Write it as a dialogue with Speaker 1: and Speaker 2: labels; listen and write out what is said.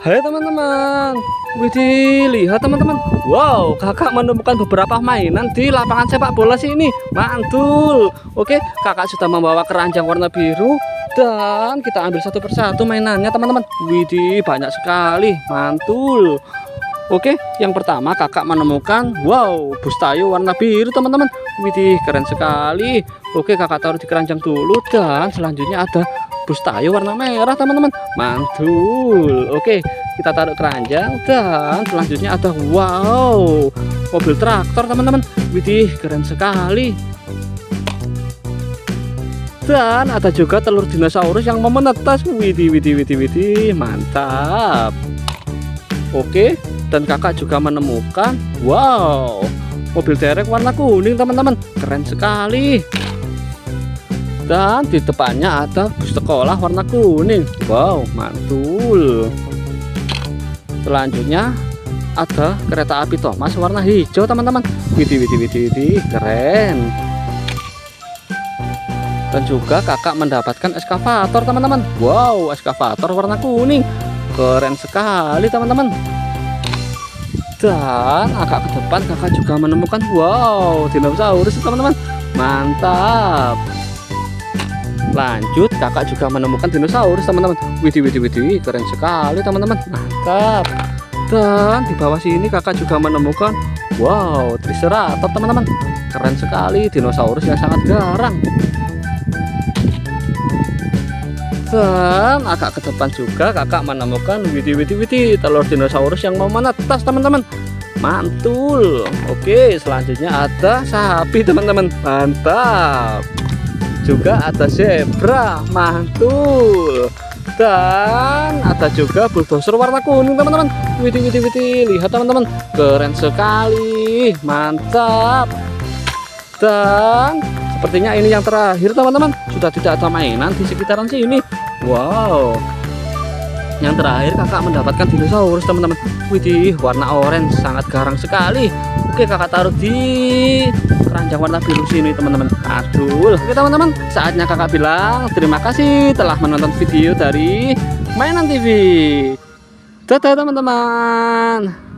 Speaker 1: Hai teman-teman, widih, lihat teman-teman. Wow, kakak menemukan beberapa mainan di lapangan sepak bola sini. Mantul. Oke, kakak sudah membawa keranjang warna biru dan kita ambil satu persatu mainannya teman-teman. Widih, banyak sekali. Mantul. Oke, yang pertama kakak menemukan bus tayo warna biru teman-teman. Widih, keren sekali. Oke, kakak taruh di keranjang dulu dan selanjutnya ada bus tayo warna merah teman-teman. Mantul. Oke, kita taruh keranjang dan selanjutnya ada mobil traktor teman-teman. Widih, keren sekali. Dan ada juga telur dinosaurus yang mau menetas. Widih, mantap. Oke, dan kakak juga menemukan mobil derek warna kuning teman-teman. Keren sekali. Dan di depannya ada bus sekolah warna kuning. Wow, mantul. Selanjutnya ada kereta api Thomas warna hijau teman-teman. Widih, keren. Dan juga kakak mendapatkan eskavator teman-teman. Wow, eskavator warna kuning. Keren sekali teman-teman. Dan agak ke depan kakak juga menemukan dinosaurus teman-teman. Mantap. Lanjut, kakak juga menemukan dinosaurus teman-teman. Widih, keren sekali teman-teman. Mantap. Dan di bawah sini kakak juga menemukan triceratops teman-teman. Keren sekali, dinosaurus yang sangat garang. Dan agak ke depan juga kakak menemukan telur dinosaurus yang mau menetas teman-teman. Mantul. Oke, selanjutnya ada sapi teman-teman. Mantap. Juga ada zebra. Mantul. Dan ada juga bulldozer warna kuning teman-teman. Widih, lihat teman-teman, keren sekali. Mantap. Dan sepertinya ini yang terakhir teman-teman. Sudah tidak ada mainan di sekitaran sini. Wow, yang terakhir kakak mendapatkan dinosaurus teman-teman. Widih, warna orange, sangat garang sekali. Oke, kakak taruh di keranjang warna biru sini teman-teman. Aduh. Oke teman-teman, saatnya kakak bilang terima kasih telah menonton video dari Mainan TV. Dadah teman-teman.